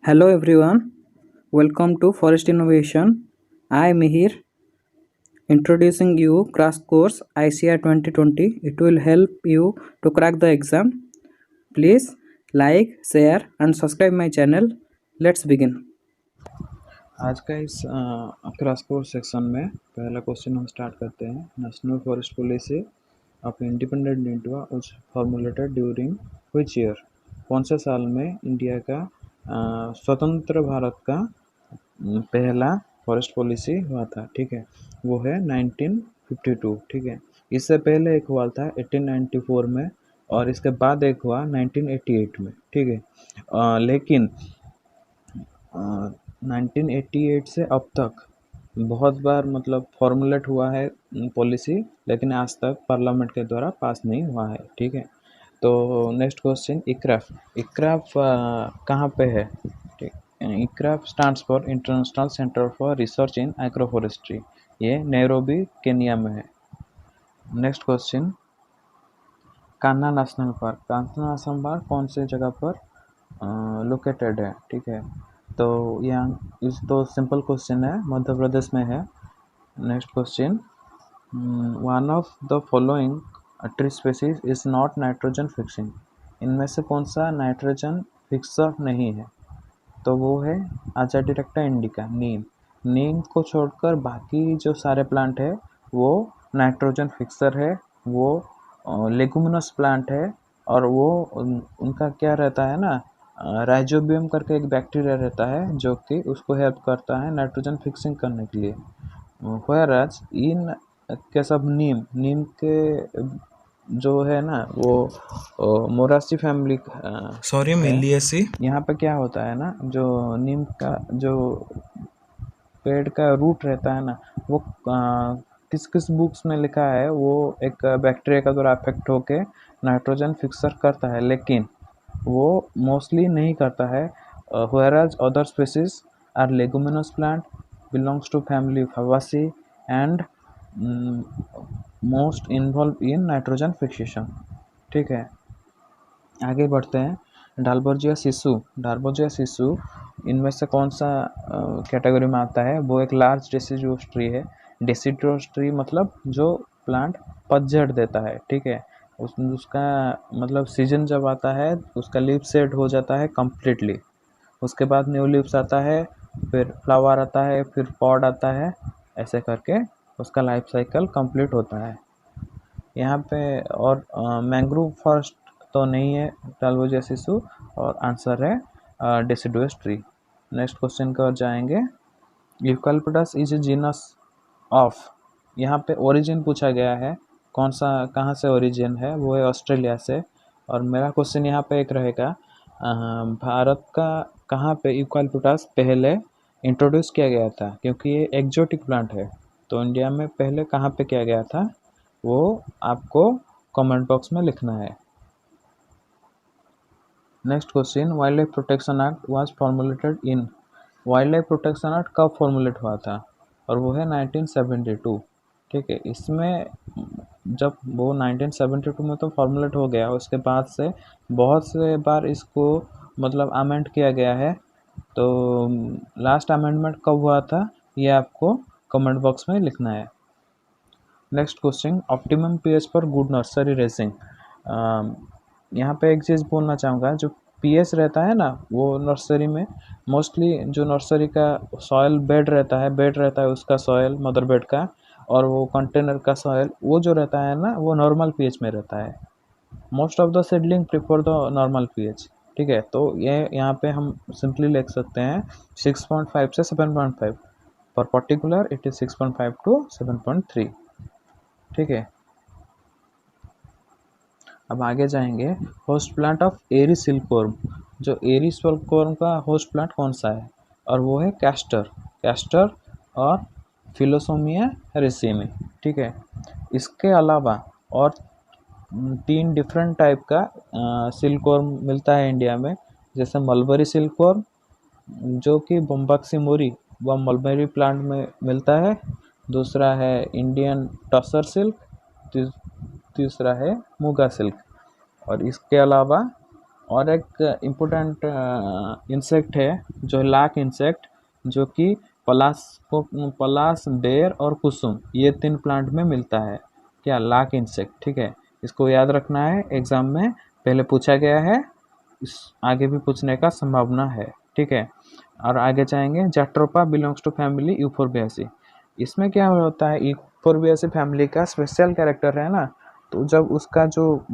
Hello everyone, welcome to Forest Innovation. I am Mihir introducing you crash course ICR 2020. It will help you to crack the exam. Please like, share and subscribe my channel. Let's begin. आज का इस cross course section में पहला question हम start करते हैं। National forest policy of independent India was formulated during which year. कौन से साल में इंडिया का स्वतंत्र भारत का पहला फॉरेस्ट पॉलिसी हुआ था। ठीक है, वो है 1952। ठीक है, इससे पहले एक हुआ था 1894 में और इसके बाद एक हुआ 1988 में। ठीक है, लेकिन 1988 से अब तक बहुत बार मतलब फॉर्मुलेट हुआ है पॉलिसी, लेकिन आज तक पार्लियामेंट के द्वारा पास नहीं हुआ है। ठीक है, तो नेक्स्ट क्वेश्चन, इक्राफ। इक्राफ कहाँ पे है? ठीक, ICRAF stands for International Centre for Research in Agroforestry. ये नैरोबी केनिया में है। Next question, Kanha National Park. Kanha National Park कौन से जगह पर लोकेटेड है? ठीक है, तो यहाँ इस तो सिंपल क्वेश्चन है, मध्य प्रदेश में है। Next question, one of the following tree species is not nitrogen fixing. इनमें से कौन सा नाइट्रोजन फिक्सर नहीं है? तो वो है आजाडिरेक्टा इंडिका, नीम। नीम को छोड़कर बाकी जो सारे प्लांट है वो नाइट्रोजन फिक्सर है, वो लेगुमिनस प्लांट है और वो उनका क्या रहता है ना, राइजोबियम करके एक बैक्टीरिया रहता है जो कि उसको हेल्प करता है नाइट्रोजन फिक्सिंग करने के लिए। व्हेयरएज इन केस ऑफ नीम के जो है ना वो मोरासी फैमिली, सॉरी मिलियसी। यहाँ पे क्या होता है ना, जो नीम का जो पेड़ का रूट रहता है ना, वो किस किस बुक्स में लिखा है वो एक बैक्टीरिया का द्वारा अफेक्ट होके नाइट्रोजन फिक्सर करता है, लेकिन वो मोस्टली नहीं करता है। Whereas other species are leguminous plant, belongs to family Fabaceae and most involve in nitrogen fixation. ठीक है, आगे बढ़ते हैं। डालबर्जिया शिशु। डालबर्जिया शिशु इनमें से कौन सा कैटेगरी में आता है? वो एक लार्ज डेसिडुअस ट्री है। डेसिडुअस ट्री मतलब जो प्लांट पतझड़ देता है। ठीक है, उसका मतलब सीजन जब आता है उसका लीफ सेट हो जाता है कम्प्लीटली, उसके बाद न्यू लीव्स आता है, फिर फ्लावर आता है, फिर पॉड आता है, ऐसे करके उसका लाइफ साइकिल कंप्लीट होता है यहाँ पे। और मैंग्रोव फॉरेस्ट तो नहीं है डालबर्जिया शिशु, और आंसर है डेसिडुअस ट्री। नेक्स्ट क्वेश्चन की ओर जाएंगे। Eucalyptus is a genus of. यहाँ पे ओरिजिन पूछा गया है, कौन सा कहाँ से ओरिजिन है? वो है ऑस्ट्रेलिया से। और मेरा क्वेश्चन यहाँ पे एक रहेगा, भारत का कहाँ पे यूकैलिप्टस पहले इंट्रोड्यूस किया गया था? क्योंकि ये एक्जोटिक प्लांट है, तो इंडिया में पहले कहाँ पे किया गया था वो आपको कमेंट बॉक्स में लिखना है। Next question, wild life protection act was formulated in. Wild life protection act कब फॉर्मुलेट हुआ था? और वो है 1972। ठीक है, इसमें जब वो 1972 में तो फॉर्मुलेट हो गया, उसके बाद से बहुत से बार इसको मतलब अमेंड किया गया है। तो लास्ट अमेंडमेंट कब हुआ था ये आपको कमेंट बॉक्स में लिखना है। Next question, optimum pH for good nursery racing. यहाँ पे एक चीज़ बोलना चाहूँगा, जो पीएच रहता है ना वो नर्सरी में मोस्टली जो नर्सरी का सॉयल बेड रहता है उसका सॉयल मदर बेड का, और वो कंटेनर का सॉयल वो जो रहता है ना वो नॉर्मल पीएच में रहता है। Most of the seedling prefer the normal pH. ठीक है, तो ये यहाँ पे हम सिंपली लिख सकते हैं 6.5 से 7.5। पर पर्टिकुलर इट इज़ 6.5 to 7.3। ठीक है, अब आगे जाएंगे। Host plant of eri silkworm. जो एरी सिल्कवर्म का होस्ट प्लांट कौन सा है? और वो है कैस्टर और फिलोसोमिया रेसिमी। ठीक है, इसके अलावा और 3 डिफरेंट टाइप का सिल्कवर्म मिलता है इंडिया में, जैसे मलबरी सिल्कवर्म जो कि बम्बक्सी मोरी व मलबरी प्लांट में मिलता है, दूसरा है इंडियन टसर सिल्क, तीसरा है मुगा सिल्क। और इसके अलावा और एक इम्पोर्टेंट इंसेक्ट है जो लाख इंसेक्ट, जो कि पलास, बेर और कुसुम, ये 3 प्लांट में मिलता है। क्या? Lac insect. ठीक है, इसको याद रखना है, एग्जाम में पहले पूछा गया है, इस आगे भी पूछने का संभावना है। ठीक है, और आगे जाएंगे। जैट्रोपा बिलोंग्स टू फैमिली यूफोर्बियासी। इसमें क्या होता है, यूफोर्बियासी फैमिली का स्पेशल कैरेक्टर है ना, तो जब उसका जो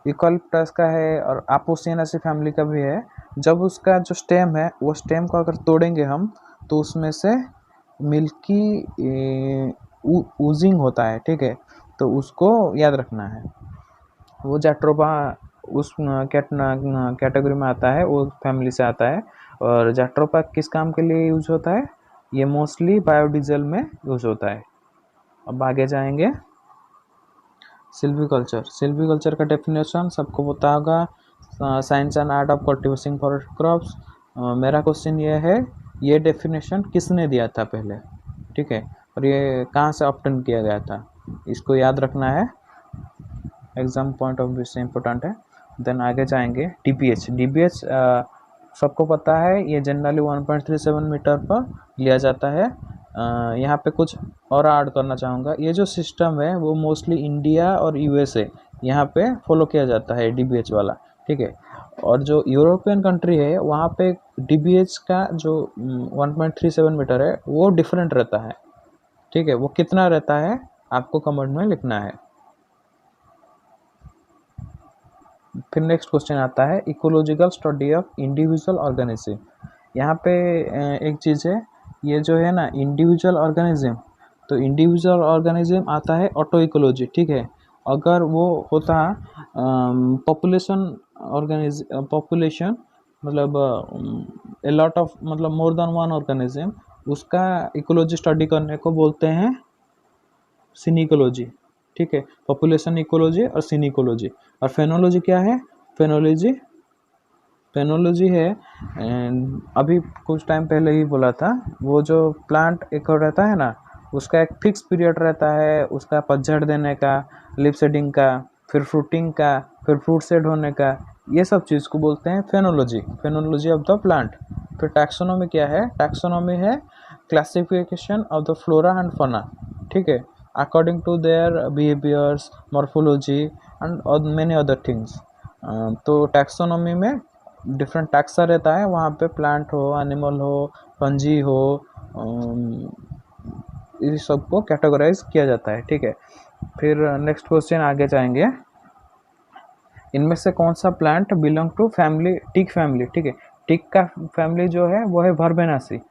यूकलिप्टस का है और अपोसिनेसी फैमिली का भी है, जब उसका जो स्टेम है, वो स्टेम को अगर तोड़ेंगे हम, तो उसमें से मिल्की ऊजिंग होता है। ठीक है, तो उसको याद रखना है। वो जैट्रोपा उस कैटेगरी में आता है, वो फैमिली से आता है। और जैट्रोपा किस काम के लिए यूज होता है? ये मोस्टली बायोडीजल में यूज होता है। अब आगे जाएंगे। सिल्वीकल्चर। सिल्वीकल्चर का डेफिनेशन सबको पता होगा, science and art of cultivating forest crops. मेरा क्वेश्चन ये है, ये डेफिनेशन किसने दिया था पहले? ठीक है, और ये कहाँ से ऑब्टेन किया गया था, इसको याद रखना है, एग्जाम पॉइंट ऑफ व्यू से इम्पोर्टेंट है। देन आगे जाएंगे। डीपीएच। डीपीएच सबको पता है, ये जनरली 1.37 मीटर पर लिया जाता है। यहाँ पे कुछ और ऐड करना चाहूँगा, ये जो सिस्टम है वो मोस्टली इंडिया और यूएसए यहाँ पे फॉलो किया जाता है, डीबीएच वाला। ठीक है, और जो यूरोपियन कंट्री है वहाँ पे डीबीएच का जो 1.37 मीटर है वो डिफरेंट रहता है। ठीक है, वो कितना रहता है आपको कमेंट में लिखना है। फिर नेक्स्ट क्वेश्चन आता है, ecological study of individual organism. यहाँ पे एक चीज़ है, ये जो है ना इंडिविजुअल ऑर्गेनिज्म, तो इंडिविजुअल ऑर्गेनिज्म आता है ऑटो इकोलॉजी। ठीक है, अगर वो होता पॉपुलेशन मतलब ए लॉट ऑफ मतलब मोर देन वन ऑर्गेनिज्म, उसका इकोलॉजी स्टडी करने को बोलते हैं सिनिकोलॉजी। ठीक है, पॉपुलेशन इकोलॉजी और सिनिकोलॉजी। और फेनोलॉजी क्या है? फेनोलॉजी है, अभी कुछ टाइम पहले ही बोला था, वो जो प्लांट एक रहता है ना, उसका एक फिक्स पीरियड रहता है, उसका पतझड़ देने का, लीफ शेडिंग का, फिर फ्रूटिंग का, फिर फ्रूट शेड होने का, ये सब चीज़ को बोलते हैं phenology, phenology of the plant. फिर टैक्सोनॉमी क्या है? टैक्सोनॉमी है classification of the flora and fauna. ठीक है, according to their behaviours, morphology and many other things. तो टैक्सोनॉमी में डिफरेंट टैक्सा रहता है, वहाँ पे प्लांट हो, एनिमल हो, फंजी हो, इस सब को कैटेगराइज किया जाता है। ठीक है, फिर नेक्स्ट क्वेश्चन आगे जाएंगे। इनमें से कौन सा plant belong to family teak family? ठीक है, टिक का फैमिली जो है वो है वर्बेनासी,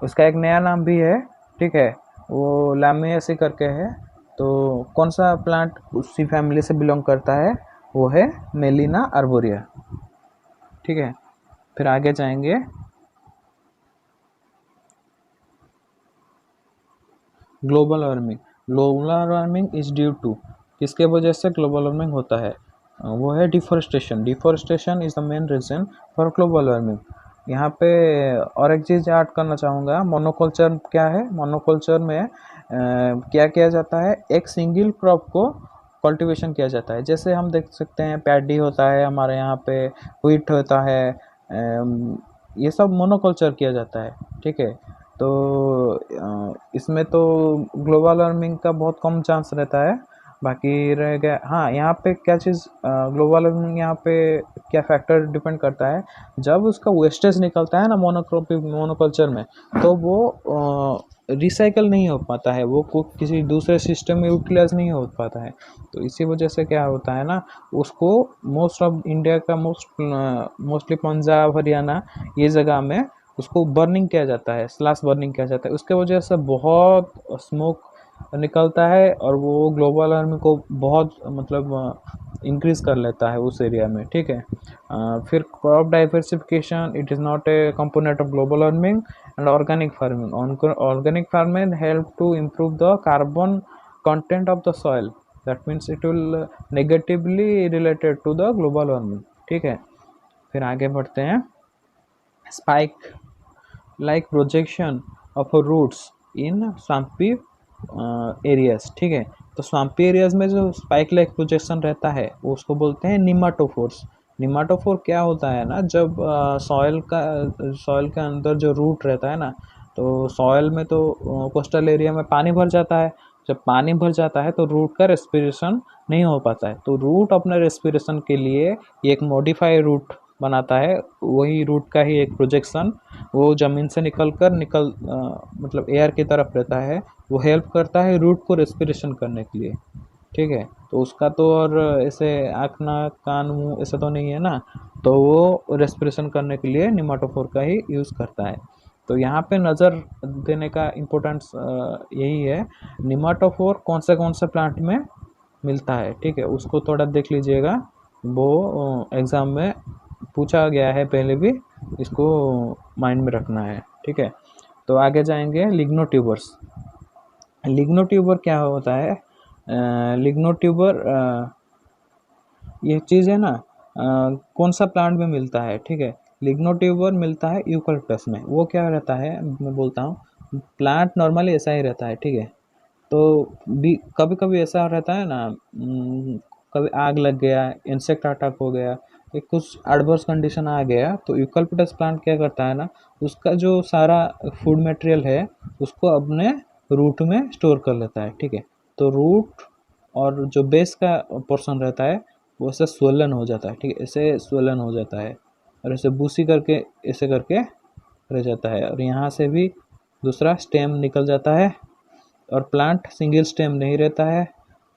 उसका एक नया नाम भी है। ठीक है, वो लैमिएसी करके है। तो कौन सा प्लांट उसी फैमिली से बिलोंग करता है? वो है मेलिना आर्बोरिया। ठीक है, फिर आगे जाएंगे। Global warming. Global warming is due to, किसके वजह से ग्लोबल वार्मिंग होता है? वो है deforestation. Deforestation is the main reason for global warming. यहाँ पे और एक चीज़ ऐड करना चाहूँगा, मोनोकल्चर क्या है? मोनोकल्चर में क्या किया जाता है, एक सिंगल क्रॉप को कल्टीवेशन किया जाता है। जैसे हम देख सकते हैं पैडी होता है हमारे यहाँ पे, व्हीट होता है, ये सब मोनोकल्चर किया जाता है। ठीक है, तो इसमें तो ग्लोबल वार्मिंग का बहुत कम चांस रहता है। बाकी रह गया, हाँ यहाँ पे क्या चीज़, ग्लोबल वार्मिंग यहाँ पे क्या फैक्टर डिपेंड करता है, जब उसका वेस्टेज निकलता है ना मोनोकल्चर में, तो वो रिसाइकल नहीं हो पाता है, वो किसी दूसरे सिस्टम में यूटिलाइज नहीं हो पाता है। तो इसी वजह से क्या होता है ना, उसको मोस्ट ऑफ इंडिया का मोस्टली पंजाब, हरियाणा, ये जगह में उसको बर्निंग किया जाता है, स्लैश बर्निंग किया जाता है। उसके वजह से बहुत स्मोक निकलता है और वो ग्लोबल वार्मिंग को बहुत मतलब इंक्रीज कर लेता है उस एरिया में। ठीक है, फिर crop diversification, it is not a component of global warming. And organic farming. Organic farming help to improve the carbon content of the soil, that means it will negatively related to the global warming. ठीक है, फिर आगे बढ़ते हैं। Spike like projection of roots in swampy areas. ठीक है, तो स्वाम्पी areas में जो स्पाइक लाइक प्रोजेक्शन रहता है वो उसको बोलते हैं निमाटोफोर्स। निमाटोफोर क्या होता है ना, जब सॉइल के अंदर जो रूट रहता है ना, तो सॉइल में तो कोस्टल एरिया में पानी भर जाता है। जब पानी भर जाता है तो रूट का रेस्पिरेशन नहीं हो पाता है, तो रूट अपने रेस्पिरेशन के लिए एक मॉडिफाइड रूट बनाता है। वही रूट का ही एक प्रोजेक्शन वो ज़मीन से मतलब एयर की तरफ रहता है, वो हेल्प करता है रूट को रेस्पिरेशन करने के लिए। ठीक है, तो उसका तो और ऐसे आँख नाक कान मुँह ऐसा तो नहीं है ना, तो वो रेस्पिरेशन करने के लिए निमाटोफोर का ही यूज़ करता है। तो यहाँ पे नज़र देने का इम्पोर्टेंस यही है, निमाटोफोर कौन से प्लांट में मिलता है। ठीक है, उसको थोड़ा देख लीजिएगा, वो एग्ज़ाम में पूछा गया है पहले भी, इसको माइंड में रखना है। ठीक है, तो आगे जाएंगे लिग्नोट्यूबर्स। लिग्नोट्यूबर क्या होता है? लिग्नोट्यूबर ये चीज़ है ना, कौन सा प्लांट में मिलता है? ठीक है, लिग्नोट्यूबर मिलता है यूकलिप्टस में। वो क्या रहता है, मैं बोलता हूँ, प्लांट नॉर्मली ऐसा ही रहता है। ठीक है, तो भी कभी कभी ऐसा रहता है ना, कभी आग लग गया, इंसेक्ट अटैक हो गया, या कुछ एडवर्स कंडीशन आ गया, तो यूकलिप्टस प्लांट क्या करता है ना, उसका जो सारा फूड मटेरियल है उसको अपने रूट में स्टोर कर लेता है। ठीक है, तो रूट और जो बेस का पोर्शन रहता है वो ऐसे स्वलन हो जाता है। ठीक है, ऐसे स्वलन हो जाता है और ऐसे बूसी करके ऐसे करके रह जाता है, और यहाँ से भी दूसरा स्टेम निकल जाता है, और प्लांट सिंगल स्टेम नहीं रहता है,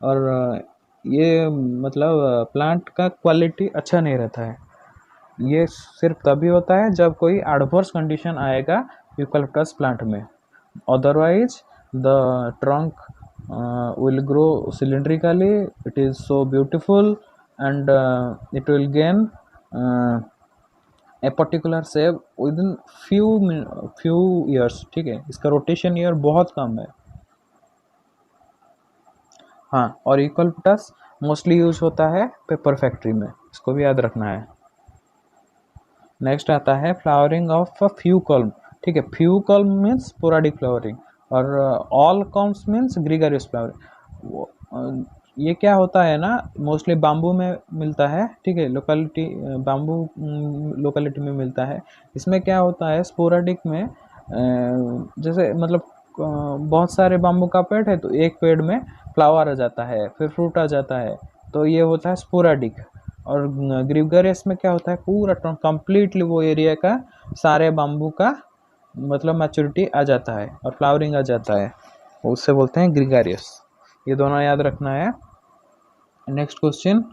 और ये मतलब प्लांट का क्वालिटी अच्छा नहीं रहता है। ये सिर्फ तभी होता है जब कोई एडवर्स कंडीशन आएगा यूकलिप्टस प्लांट में। Otherwise the trunk will grow cylindrically, it is so beautiful, and it will gain a particular shape within few years। ठीक है, इसका रोटेशन ईयर बहुत कम है। हाँ, और यूकलिप्टस मोस्टली यूज होता है पेपर फैक्ट्री में, इसको भी याद रखना है। नेक्स्ट आता है फ्लावरिंग ऑफ फ्यू कॉल्म। ठीक है, फ्यू कॉल्म मीन्स स्पोराडिक फ्लावरिंग, और ऑल कॉल्म्स मीन्स ग्रीगरियस फ्लावरिंग। ये क्या होता है ना, मोस्टली बाम्बू में मिलता है। ठीक है, बाम्बू लोकेलिटी में मिलता है। इसमें क्या होता है, स्पोराडिक में जैसे मतलब बहुत सारे बाम्बू का पेड़ है, तो एक पेड़ में फ्लावर आ जाता है, फिर फ्रूट आ जाता है, तो ये होता है स्पोराडिक। और ग्रीगरियस में क्या होता है, पूरा कंप्लीटली वो एरिया का सारे बाम्बू का मतलब मैच्योरिटी आ जाता है और फ्लावरिंग आ जाता है, उससे बोलते हैं ग्रीगरियस। ये दोनों याद रखना है। Next question,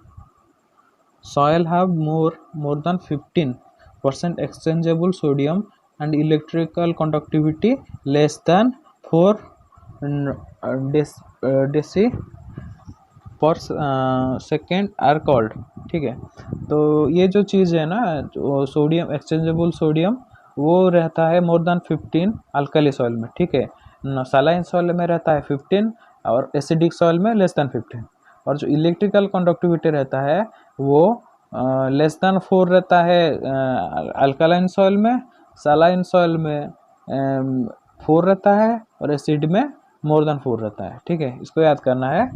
soil have more than 15% exchangeable sodium and electrical conductivity less than 4 deci per second are called. ठीक है, तो ये जो चीज़ है ना, जो सोडियम एक्सचेंजेबल सोडियम, वो रहता है मोर देन 15 अल्कली सॉइल में। ठीक है, सलाइन सॉइल में रहता है 15, और एसिडिक सॉइल में लेस देन 15। और जो इलेक्ट्रिकल कंडक्टिविटी रहता है वो लेस देन 4 रहता है अल्कलाइन सॉइल में, सलाइन सॉइल में 4 रहता है, और एसिड में मोर देन 4 रहता है। ठीक है, इसको याद करना है।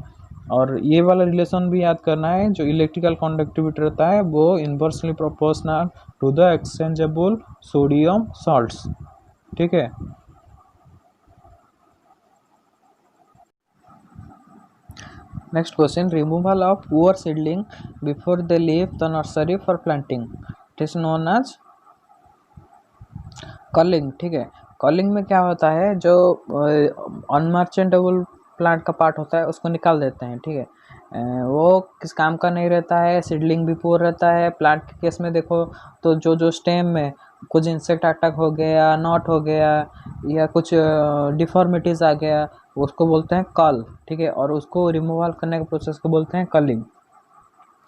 और ये वाला रिलेशन भी याद करना है, जो इलेक्ट्रिकल कंडक्टिविटी रहता है वो inversely proportional to the exchangeable sodium salts. ठीक है, next question, removal of poor seedling before they leave the nursery for planting, it is known as culling. ठीक है, कलिंग में क्या होता है, जो अनमर्चेंटेबल प्लांट का पार्ट होता है उसको निकाल देते हैं। ठीक है, वो किस काम का नहीं रहता है, सीडलिंग भी पुअर रहता है। प्लांट के केस में देखो तो जो स्टेम में कुछ इंसेक्ट अटैक हो गया, नॉट हो गया, या कुछ डिफॉर्मिटीज़ आ गया, उसको बोलते हैं कल। ठीक है, और उसको रिमूवल करने के प्रोसेस को बोलते हैं culling.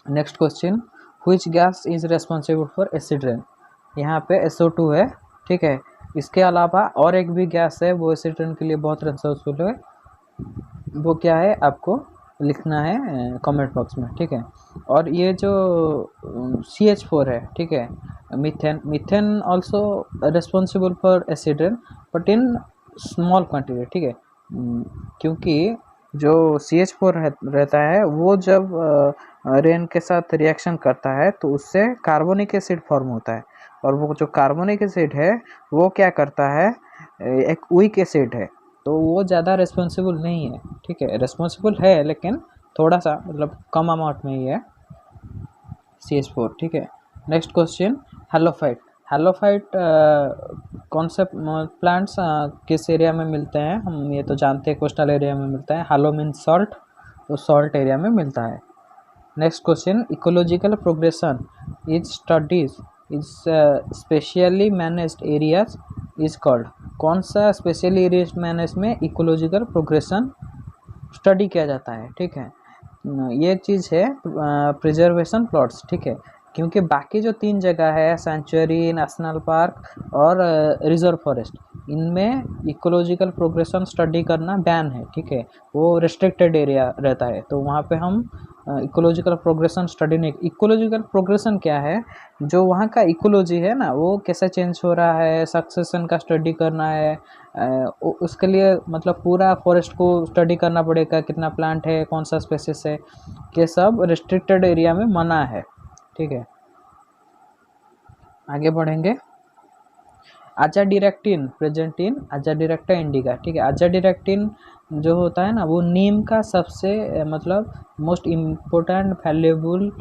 Next question, which gas is responsible for acid rain. यहाँ पे SO2 है। ठीक है, इसके अलावा और एक भी गैस है, वो एसिड रेन के लिए बहुत रेस्पॉन्सिबल है। वो क्या है आपको लिखना है कमेंट बॉक्स में। ठीक है, और ये जो CH4 है, ठीक है, methane also responsible for acid rain, but in small quantity. ठीक है, क्योंकि जो CH4 रहता है वो जब रेन के साथ रिएक्शन करता है तो उससे कार्बोनिक एसिड फॉर्म होता है, और वो जो कार्बोनिक एसिड है वो क्या करता है, एक वीक एसिड है, तो वो ज़्यादा रिस्पॉन्सिबल नहीं है, ठीक है, रिस्पॉन्सिबल है लेकिन थोड़ा सा मतलब कम अमाउंट में ही है CH4, ठीक है। Next question, हैलोफाइट। हैलोफाइट कौन से प्लांट्स किस एरिया में मिलते हैं, हम ये तो जानते हैं कोस्टल एरिया में मिलता है। हैलो मीन्स सॉल्ट, तो सॉल्ट एरिया में मिलता है। Next question, ecological progression is studies is specially managed areas is called. कौन सा स्पेशली एरिया मैनेज में इकोलॉजिकल प्रोग्रेशन स्टडी किया जाता है, ठीक है। ये चीज़ है प्रिजर्वेशन प्लॉट्स, ठीक है, क्योंकि बाकी जो 3 जगह है सेंचुरी, नेशनल पार्क और रिजर्व फॉरेस्ट, इनमें इकोलॉजिकल प्रोग्रेशन स्टडी करना बैन है, ठीक है, वो रिस्ट्रिक्टेड एरिया रहता है, तो वहाँ पे हम इकोलॉजिकल प्रोग्रेशन स्टडी नहीं। इकोलॉजिकल प्रोग्रेशन क्या है, जो वहाँ का इकोलॉजी है ना वो कैसे चेंज हो रहा है, सक्सेशन का स्टडी करना है, उसके लिए मतलब पूरा फॉरेस्ट को स्टडी करना पड़ेगा, कितना प्लांट है, कौन सा स्पेसिस है, ये सब रिस्ट्रिक्टेड एरिया में मना है, ठीक है। आगे बढ़ेंगे, आजाडिरेक्टिन प्रेजेंट इन आजाडिरेक्टा इंडिका, ठीक है। आजाडिरेक्टिन जो होता है ना वो नीम का सबसे मतलब मोस्ट इम्पोर्टेंट वैल्यूएबल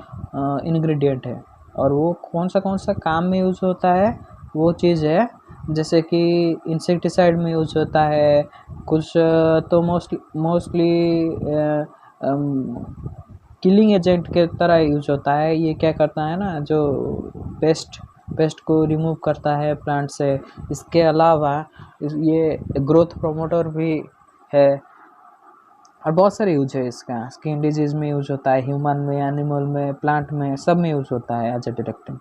इंग्रेडिएंट है, और वो कौन सा काम में यूज़ होता है, वो चीज़ है जैसे कि इंसेक्टिसाइड में यूज़ होता है, कुछ तो मोस्टली किलिंग एजेंट के तरह यूज होता है। ये क्या करता है ना, जो पेस्ट को रिमूव करता है प्लांट से। इसके अलावा ये ग्रोथ प्रोमोटर भी है, और बहुत सारे यूज है इसका। स्किन डिजीज में यूज होता है, ह्यूमन में, एनिमल में, प्लांट में, सब में यूज होता है azadirachtin.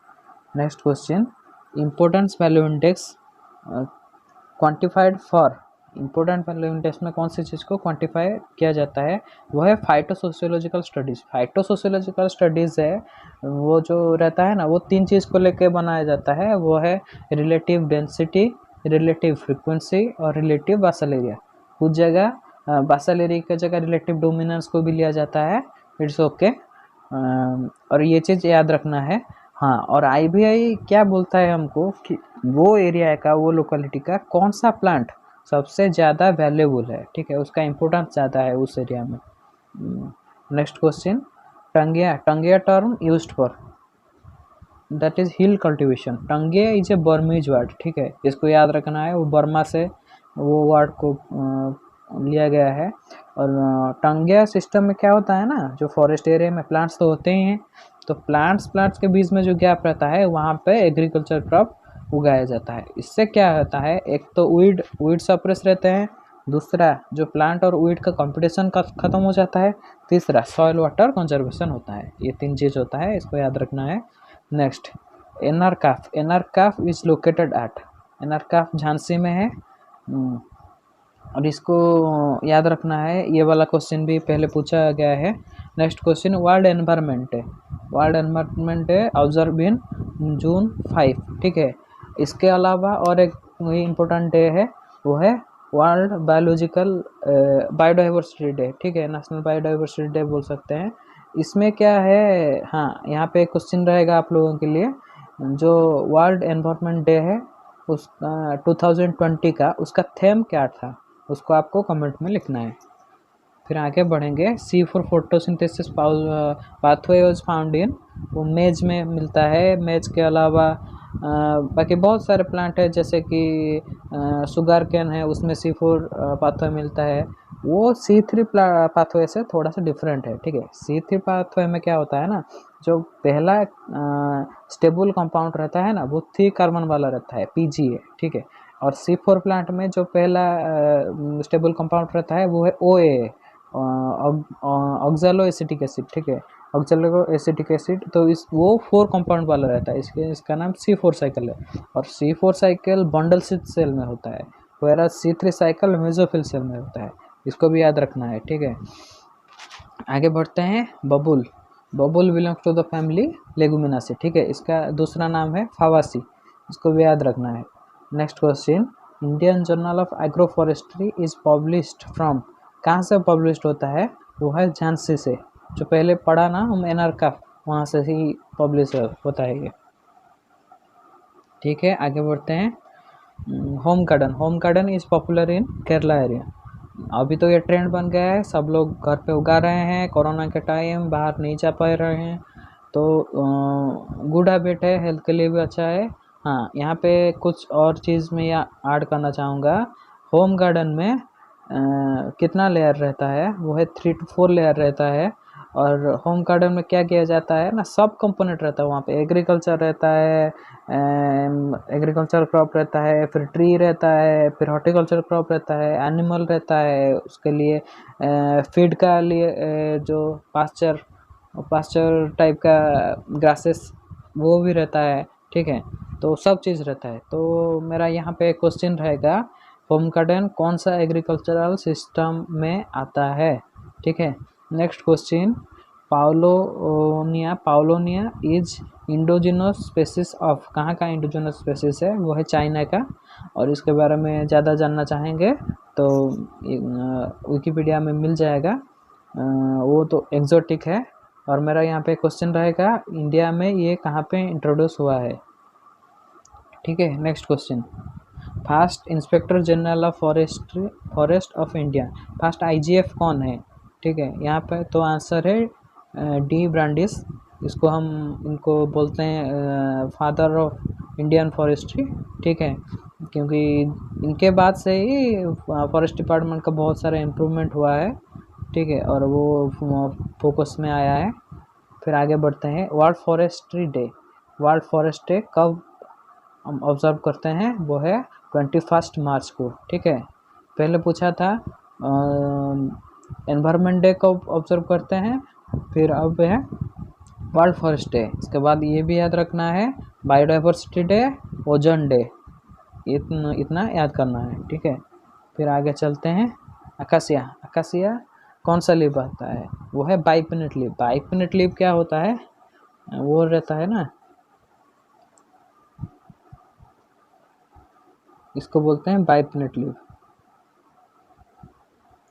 Next question, importance value index quantified for. Important value index में कौन सी चीज़ को क्वान्टिफाई किया जाता है, वो है फाइटोसोशियोलॉजिकल स्टडीज़। फाइटोसोशियोलॉजिकल स्टडीज़ है वो जो रहता है ना, वो 3 चीज़ को लेके बनाया जाता है, वो है रिलेटिव डेंसिटी, रिलेटिव फ्रीक्वेंसी और रिलेटिव बासल एरिया। कुछ जगह बासल एरिया की जगह रिलेटिव डोमिनेंस को भी लिया जाता है, इट्स ओके। और ये चीज़ याद रखना है। हाँ, और IBI क्या बोलता है हमको कि वो एरिया का, वो लोकेलिटी का कौन सा प्लांट सबसे ज़्यादा वैल्यूबल है, ठीक है, उसका इम्पोर्टेंस ज़्यादा है उस एरिया में। नेक्स्ट क्वेश्चन, टंगिया term used for, that is hill cultivation. टंगिया इज ए बर्मीज वर्ड, ठीक है, इसको याद रखना है, वो बर्मा से वो वर्ड को लिया गया है। और टंगिया सिस्टम में क्या होता है ना, जो फॉरेस्ट एरिया में प्लांट्स तो होते ही हैं, तो प्लांट्स के बीच में जो गैप रहता है वहाँ पे एग्रीकल्चर क्रॉप उगाया जाता है। इससे क्या होता है, एक तो वीड सप्रेस रहते हैं, दूसरा जो प्लांट और वीड का कंपटीशन का ख़त्म हो जाता है, तीसरा सॉइल वाटर कंजर्वेशन होता है। ये 3 चीज़ होता है, इसको याद रखना है। Next, NRCAF is located at. NRCAF Jhansi में है, और इसको याद रखना है। ये वाला क्वेश्चन भी पहले पूछा गया है। Next question, World Environment Day. World Environment Day observe in June 5, ठीक है। इसके अलावा और एक इम्पोर्टेंट डे है, वो है वर्ल्ड बायोडाइवर्सिटी डे, ठीक है, नेशनल बायोडाइवर्सिटी डे बोल सकते हैं। इसमें क्या है, हाँ, यहाँ पे क्वेश्चन रहेगा आप लोगों के लिए, जो वर्ल्ड एनवायरनमेंट डे है उस 2020 का, उसका थीम क्या था, उसको आपको कमेंट में लिखना है। फिर आगे बढ़ेंगे, C4 photosynthesis pathway was found in, वो मेज में मिलता है। मेज के अलावा बाकी बहुत सारे प्लांट है, जैसे कि शुगर कैन है, उसमें C4 पाथवे मिलता है। वो C3 पाथवे से थोड़ा सा डिफरेंट है, ठीक है। C3 पाथवे में क्या होता है ना, जो पहला स्टेबल कंपाउंड रहता है ना, वो 3 कार्बन वाला रहता है, PGA, ठीक है। और C4 प्लांट में जो पहला स्टेबल कंपाउंड रहता है वो है OAA, ऑक्सैलो एसिटिक एसिड, ठीक है, ऑक्सैलो एसिटिक एसिड। तो वो 4 कंपाउंड वाला रहता है, इसका नाम C4 साइकिल है। और C4 साइकिल बंडल सेल में होता है, वैरा C3 साइकिल मेसोफिल सेल में होता है, इसको भी याद रखना है, ठीक है। आगे बढ़ते हैं, बबुल बिलोंग्स टू द फैमिली लेगुमिनासी, ठीक है, इसका दूसरा नाम है फावासी, इसको भी याद रखना है। Next question, Indian journal of agro forestry is published from. कहाँ से पब्लिश होता है? वो है झांसी से। जो पहले पढ़ा ना हम एनआर का, वहाँ से ही पब्लिश होता है ये। ठीक है, आगे बढ़ते हैं। Home garden is popular in Kerala area. अभी तो ये ट्रेंड बन गया है, सब लोग घर पे उगा रहे हैं, कोरोना के टाइम बाहर नहीं जा पा रहे हैं, तो गुड हैबिट है, हेल्थ के लिए भी अच्छा है। हाँ, यहाँ पे कुछ और चीज़ मैं यहाँ ऐड करना चाहूँगा। होम गार्डन में कितना लेयर रहता है? वो है 3 to 4 लेयर रहता है। और होम गार्डन में क्या किया जाता है ना, सब कंपोनेंट रहता है वहाँ पे। एग्रीकल्चर रहता है, एग्रीकल्चर क्रॉप रहता है, फिर ट्री रहता है, फिर हॉर्टिकल्चर क्रॉप रहता है, एनिमल रहता है, उसके लिए फीड का लिए जो पास्चर टाइप का ग्रासेस वो भी रहता है। ठीक है, तो सब चीज़ रहता है। तो मेरा यहाँ पे क्वेश्चन रहेगा, होम गार्डन कौन सा एग्रीकल्चरल सिस्टम में आता है? ठीक है, next question, Paulownia is indigenous species of. कहाँ का इंडोजिनस स्पेसिस है? वो है चाइना का। और इसके बारे में ज़्यादा जानना चाहेंगे तो विकिपीडिया में मिल जाएगा। वो तो एक्जोटिक है। और मेरा यहाँ पे क्वेश्चन रहेगा, इंडिया में ये कहाँ पे इंट्रोड्यूस हुआ है? ठीक है, next question, first inspector general of forest of India, first IGF कौन है? ठीक है, यहाँ पे तो आंसर है डी ब्रांडिस। इनको बोलते हैं फादर ऑफ इंडियन फॉरेस्ट्री। ठीक है, क्योंकि इनके बाद से ही फॉरेस्ट डिपार्टमेंट का बहुत सारा इम्प्रूवमेंट हुआ है। ठीक है, और वो फोकस में आया है। फिर आगे बढ़ते हैं, वर्ल्ड फॉरेस्ट डे कब हम ऑब्ज़र्व करते हैं? वो है 21 मार्च को। ठीक है, पहले पूछा था एनवायरनमेंट डे कब ऑब्ज़र्व करते हैं, फिर अब है वर्ल्ड फॉरेस्ट डे। इसके बाद ये भी याद रखना है, बायोडाइवर्सिटी डे, ओजोन डे, इतना याद करना है। ठीक है, फिर आगे चलते हैं, अकासिया कौन सा लीव आता है? वो है बाइपिनेट लीव। बाइपिनेट लीव क्या होता है? वो रहता है ना, इसको बोलते हैं बाइपिनेट लीव,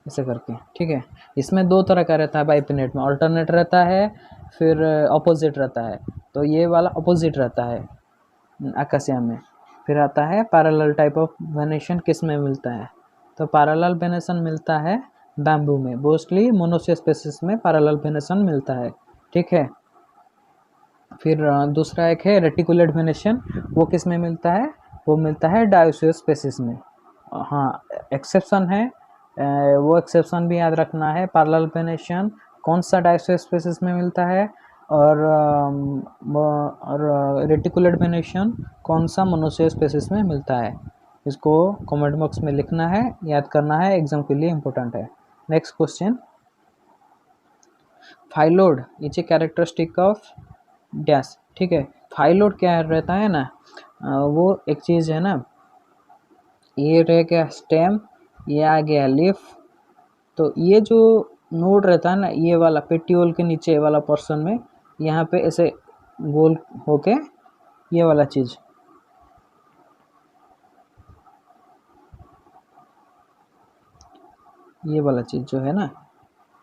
ऐसे करके। ठीक है, इसमें 2 तरह का रहता है बाइपिनेट में, अल्टरनेट रहता है, फिर अपोजिट रहता है। तो ये वाला अपोजिट रहता है अकासिया में। फिर आता है पैरेलल टाइप ऑफ वेनेशन, किस में मिलता है? तो पैरेलल वेनेशन मिलता है बैम्बू में, मोस्टली मोनोसिया स्पेसिस में पैरेलल वेनेशन मिलता है। ठीक है, फिर दूसरा एक है रेटिकुलेट वेनेशन, वो किस में मिलता है? वो मिलता है डायोसियस स्पेसिस में। हाँ, एक्सेप्शन है, वो एक्सेप्शन भी याद रखना है। पैरेलल वेनेशन कौन सा डायोसियस स्पेसिस में मिलता है, और रेटिकुलेट वेनेशन कौन सा मोनोसिया स्पेसिस में मिलता है? इसको कमेंट बॉक्स में लिखना है, याद करना है, एग्जाम के लिए इम्पोर्टेंट है। Next question, phyllode is a characteristic of dash. ठीक है, फाइलोड क्या रहता है ना, वो एक चीज़ है ना, ये रह गया स्टेम, ये आ गया लीफ। तो ये जो नोड रहता है ना, ये वाला पेटियोल के नीचे वाला पोर्शन में, यहाँ पे ऐसे गोल होके ये वाला चीज़, ये वाला चीज़ जो है ना,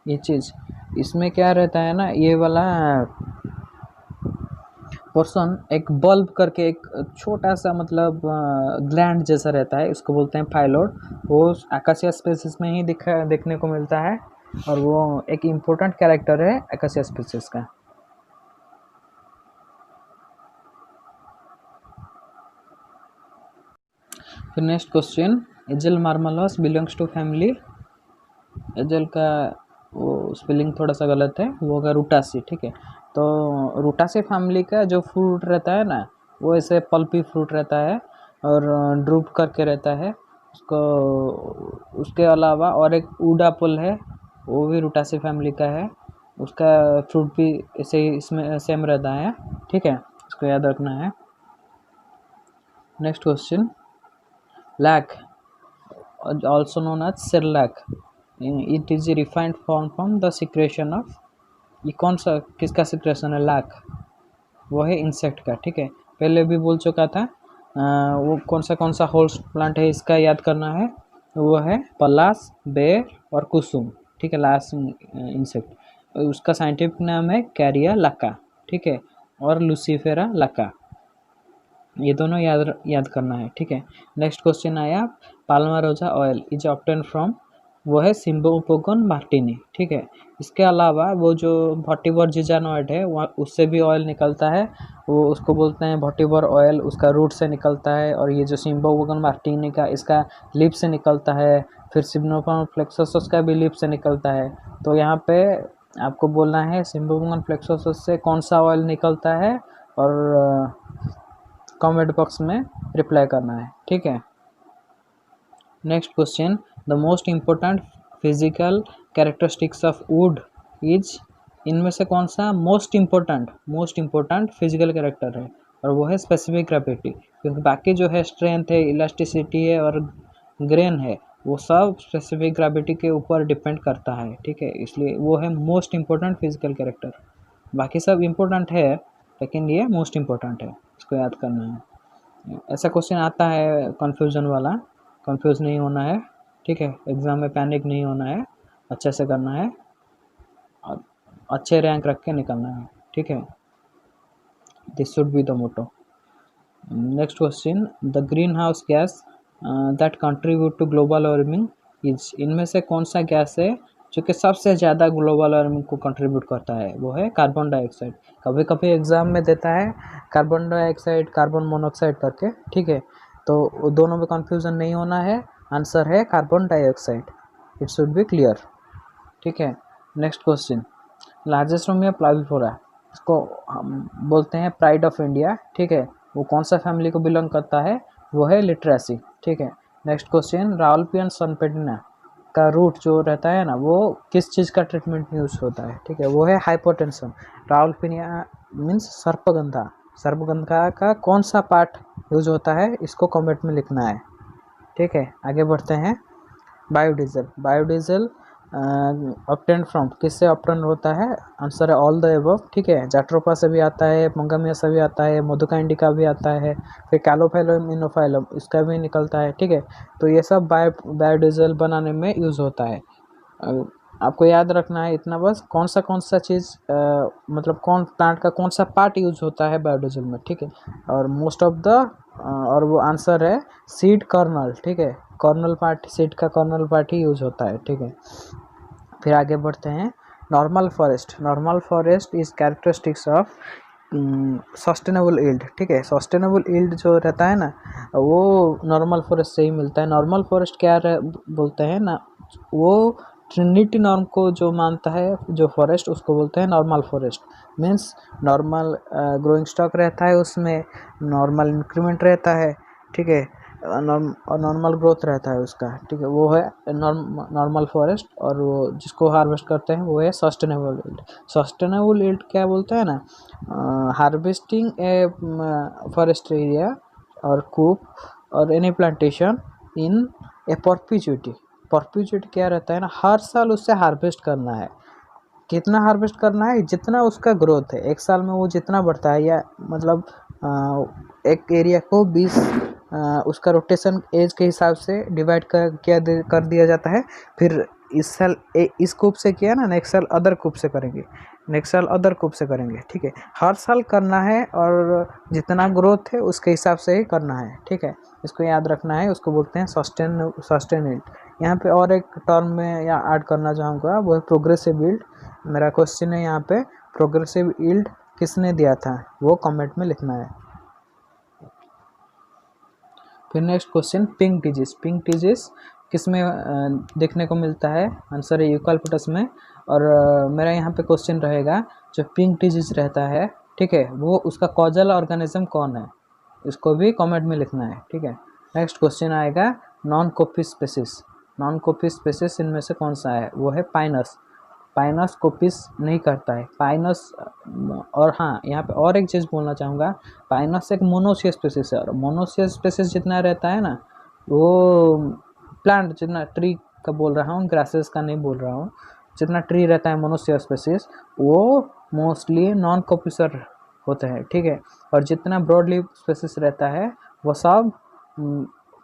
ये चीज़, इसमें क्या रहता है ना, ये वाला पोर्शन एक बल्ब करके एक छोटा सा मतलब ग्लैंड जैसा रहता है, इसको बोलते हैं फाइलोड। वो अकासिया स्पेसिस में ही देखने को मिलता है, और वो एक इम्पोर्टेंट कैरेक्टर है अकासिया स्पेसिस का। फिर नेक्स्ट क्वेश्चन, एजल मार्मलस बिलोंग्स टू फैमिली। एजल का वो स्पेलिंग थोड़ा सा गलत है, वो होगा रूटासी। ठीक है, तो रूटासी फैमिली का जो फ्रूट रहता है ना, वो ऐसे पल्पी फ्रूट रहता है और ड्रूप करके रहता है। उसके अलावा और एक ऊडा फल है, वो भी रूटासी फैमिली का है, उसका फ्रूट भी ऐसे ही इसमें सेम रहता है। ठीक है, इसको याद रखना है। Next question, lac also known as shellac, it is a refined form from the secretion of, ये कौन सा किसका सिक्रेशन है? लैक, वो है इंसेक्ट का। ठीक है, पहले भी बोल चुका था। वो कौन सा होल्स प्लांट है इसका याद करना है। वो है पलास, बेर और कुसुम, ठीक है, लास्ट इंसेक्ट। उसका साइंटिफिक नाम है कैरिया लक्का, ठीक है, और लूसीफेरा लक्का। ये दोनों याद करना है, ठीक है। नेक्स्ट क्वेश्चन आया, पाल्मा रोजा ऑयल इज ऑब्टेन फ्रॉम, वो है सिम्बोपोगन मार्टिनी, ठीक है। इसके अलावा वो जो भट्टीवर जिजानॉइड है वहाँ उससे भी ऑयल निकलता है, वो उसको बोलते हैं भट्टीवर ऑयल, उसका रूट से निकलता है। और ये जो सिम्बोपोगन मार्टिनी का इसका लिप से निकलता है, फिर सिम्नोफॉर्म फ्लेक्सोसस का भी लिप से निकलता है। तो यहाँ पे आपको बोलना है सिम्बोपोगन फ्लेक्सोसस से कौन सा ऑयल निकलता है, और कमेंट बॉक्स में रिप्लाई करना है, ठीक है। Next question, the most important physical characteristics of would is, इनमें से कौन सा मोस्ट इम्पोर्टेंट फिजिकल कैरेक्टर है, और वो है स्पेसिफिक ग्रेविटी। क्योंकि बाकी जो है स्ट्रेंथ है, इलास्टिसिटी है और ग्रेन है, वो सब स्पेसिफिक ग्रेविटी के ऊपर डिपेंड करता है, ठीक है। इसलिए वो है मोस्ट इम्पोर्टेंट फिजिकल कैरेक्टर। बाकी सब इम्पोर्टेंट है लेकिन ये मोस्ट इम्पोर्टेंट है, इसको याद करना है। ऐसा क्वेश्चन आता है कन्फ्यूजन वाला, कंफ्यूज नहीं होना है, ठीक है। एग्ज़ाम में पैनिक नहीं होना है, अच्छे से करना है और अच्छे रैंक रख के निकलना है, ठीक है। This should be the motto. Next question, the green house gas that contribute to global warming is, इनमें से कौन सा गैस है जो कि सबसे ज़्यादा ग्लोबल वार्मिंग को कंट्रीब्यूट करता है, वो है कार्बन डाइऑक्साइड। कभी कभी एग्ज़ाम में देता है कार्बन डाइऑक्साइड, कार्बन मोनोऑक्साइड करके, ठीक है। तो दोनों में कंफ्यूजन नहीं होना है, आंसर है carbon dioxide, it should be clear, ठीक है। नेक्स्ट क्वेश्चन, लार्जेस्ट रूमिया प्लाविफोरा, इसको हम बोलते हैं प्राइड ऑफ इंडिया, ठीक है। वो कौन सा फैमिली को बिलोंग करता है, वो है लिटरेसी, ठीक है। नेक्स्ट क्वेश्चन, राउल्पियन सनपेटिना का रूट जो रहता है ना, वो किस चीज़ का ट्रीटमेंट में यूज होता है, ठीक है, वो है हाइपोटेंशन। राउल्पिनिया मीन्स सर्पगंधा, सर्पगंधा का कौन सा पार्ट यूज होता है, इसको कमेंट में लिखना है, ठीक है। आगे बढ़ते हैं, बायोडीजल ऑब्टेन फ्रॉम, किससे ऑब्टेन होता है, आंसर है ऑल द एबव, ठीक है। जाट्रोपा से भी आता है, मंगामिया से भी आता है, मधुका इंडिका भी आता है, फिर कैलोफाइलम इनोफाइलम इसका भी निकलता है, ठीक है। तो ये सब बायोडीजल बनाने में यूज़ होता है। आपको याद रखना है इतना बस, कौन सा चीज़ मतलब कौन प्लांट का कौन सा पार्ट यूज होता है बायोडीजल में, ठीक है। और मोस्ट ऑफ द और वो आंसर है सीड कर्नल, ठीक है। कर्नल पार्ट, सीड का कर्नल पार्ट ही यूज होता है, ठीक है। फिर आगे बढ़ते हैं, normal forest is characteristics of sustainable yield, ठीक है। सस्टेनेबल ईल्ड जो रहता है ना, वो नॉर्मल फॉरेस्ट से ही मिलता है। नॉर्मल फॉरेस्ट क्या बोलते हैं ना, वो ट्रिनिटी नॉर्म को जो मानता है जो फॉरेस्ट, उसको बोलते हैं normal forest. Means normal growing stock रहता है, उसमें नॉर्मल इंक्रीमेंट रहता है, ठीक है, और नॉर्मल ग्रोथ रहता है उसका, ठीक है। वो है नॉर्मल फॉरेस्ट, और वो जिसको हार्वेस्ट करते हैं वो है सस्टेनेबल यील्ड। सस्टेनेबल यील्ड क्या बोलते हैं ना, हार्वेस्टिंग ए फॉरेस्ट एरिया और कूप और एनी प्लांटेशन इन ए परपीचुइटी। परपीचुइटी क्या रहता है ना, हर साल उससे हार्वेस्ट करना है। कितना हार्वेस्ट करना है, जितना उसका ग्रोथ है, एक साल में वो जितना बढ़ता है, या मतलब एक एरिया को 20 उसका रोटेशन एज के हिसाब से डिवाइड कर दिया जाता है। फिर इस साल इस कूप से किया ना, नेक्स्ट साल अदर कूप से करेंगे, नेक्स्ट साल अदर कूप से करेंगे, ठीक है। हर साल करना है, और जितना ग्रोथ है उसके हिसाब से ही करना है, ठीक है। इसको याद रखना है, उसको बोलते हैं सस्टेन यील्ड। यहाँ पे और एक टर्म में या ऐड करना चाहूँगा, वो है प्रोग्रेसिव यील्ड। मेरा क्वेश्चन है यहाँ पे, प्रोग्रेसिव यील्ड किसने दिया था, वो कमेंट में लिखना है। फिर नेक्स्ट क्वेश्चन, पिंक डिजीज किस में देखने को मिलता है, आंसर है यूकालिप्टस में। और मेरा यहाँ पे क्वेश्चन रहेगा, जो पिंक डिजीज रहता है, ठीक है, वो उसका कॉजल ऑर्गेनिज्म कौन है, इसको भी कमेंट में लिखना है, ठीक है। नेक्स्ट क्वेश्चन आएगा, नॉन कॉपी स्पेसिस इनमें से कौन सा है, वो है पाइनस कॉपीज नहीं करता है, पाइनस। और हाँ, यहाँ पे और एक चीज़ बोलना चाहूँगा, पाइनस एक मोनोसियस स्पेसिस है, और मोनोसियस स्पेसिस जितना रहता है ना, वो प्लांट जितना, ट्री का बोल रहा हूँ, ग्रासेस का नहीं बोल रहा हूँ, जितना ट्री रहता है मोनोसियस स्पेसिस, वो मोस्टली नॉन कॉपीसर होते हैं, ठीक है। और जितना ब्रॉड लीफ स्पेसिस रहता है वो सब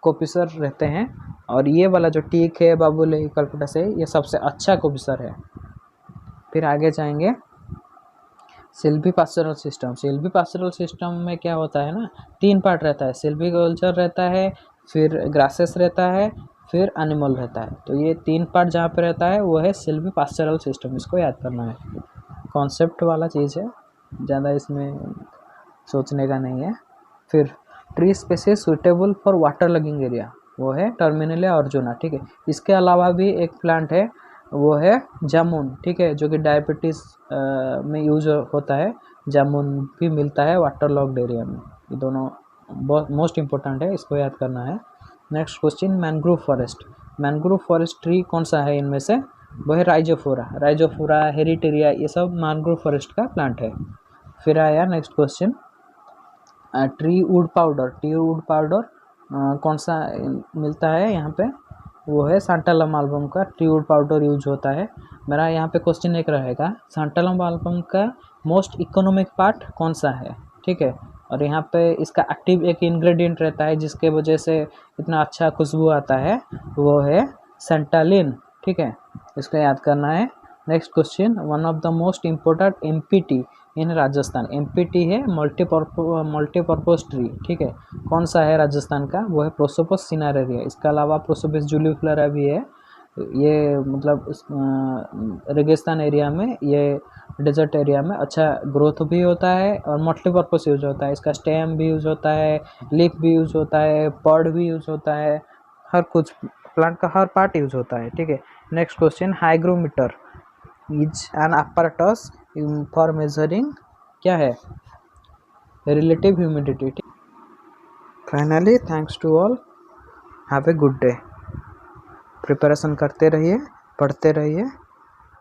कॉपीसर रहते हैं। और ये वाला जो टीक है, बाबुल है, यूकलिप्टस है, ये सबसे अच्छा कल्चर है। फिर आगे जाएंगे सिल्वीपास्टोरल सिस्टम। सिल्वीपास्टोरल सिस्टम में क्या होता है ना, 3 पार्ट रहता है, सिल्वीकल्चर रहता है, फिर ग्रासेस रहता है, फिर एनिमल रहता है। तो ये 3 पार्ट जहाँ पे रहता है वो है सिल्वीपास्टोरल सिस्टम, इसको याद करना है। कॉन्सेप्ट वाला चीज़ है, ज़्यादा इसमें सोचने का नहीं है। फिर tree species suitable for water logging area, वो है टर्मिनेलिया अर्जुना, ठीक है। इसके अलावा भी एक प्लांट है, वो है जामुन, ठीक है, जो कि डायबिटीज़ में यूज होता है। जामुन भी मिलता है वाटर लॉग्ड एरिया में। ये दोनों बहुत मोस्ट इम्पोर्टेंट है, इसको याद करना है। Next question, mangrove forest. Mangrove forest tree कौन सा है इनमें से, वो है राइजोफोरा। राइजोफोरा, हेरिटेरिया, ये सब मैनग्रोव फॉरेस्ट का प्लांट है। फिर आया next question, tree would powder. Tree would powder कौन सा मिलता है यहाँ पे, वो है सांटालम एल्बम का ट्री वुड पाउडर यूज होता है। मेरा यहाँ पे क्वेश्चन एक रहेगा, सांटालम एल्बम का मोस्ट इकोनॉमिक पार्ट कौन सा है, ठीक है। और यहाँ पे इसका एक्टिव एक इंग्रेडिएंट रहता है जिसके वजह से इतना अच्छा खुशबू आता है, वो है सेंटालिन, ठीक है, इसको याद करना है। Next question, one of the most important empty in Rajasthan. Empty है मल्टीपर्पज ट्री, ठीक है, कौन सा है राजस्थान का, वो है प्रोसोपस सिनारेरिया। इसके अलावा प्रोसोपस जूलिफ्लोरा भी है, ये मतलब रेगिस्तान एरिया में, ये डेजर्ट एरिया में अच्छा ग्रोथ भी होता है और मल्टीपर्पज यूज होता है। इसका स्टेम भी यूज होता है, लीफ भी यूज होता है, पॉड भी यूज होता है, हर कुछ प्लांट का हर पार्ट यूज होता है, ठीक है। Next question, hygrometer is an apparatus for measuring, क्या है, relative humidity. Finally thanks to all, have a good day. Preparation करते रहिए, पढ़ते रहिए।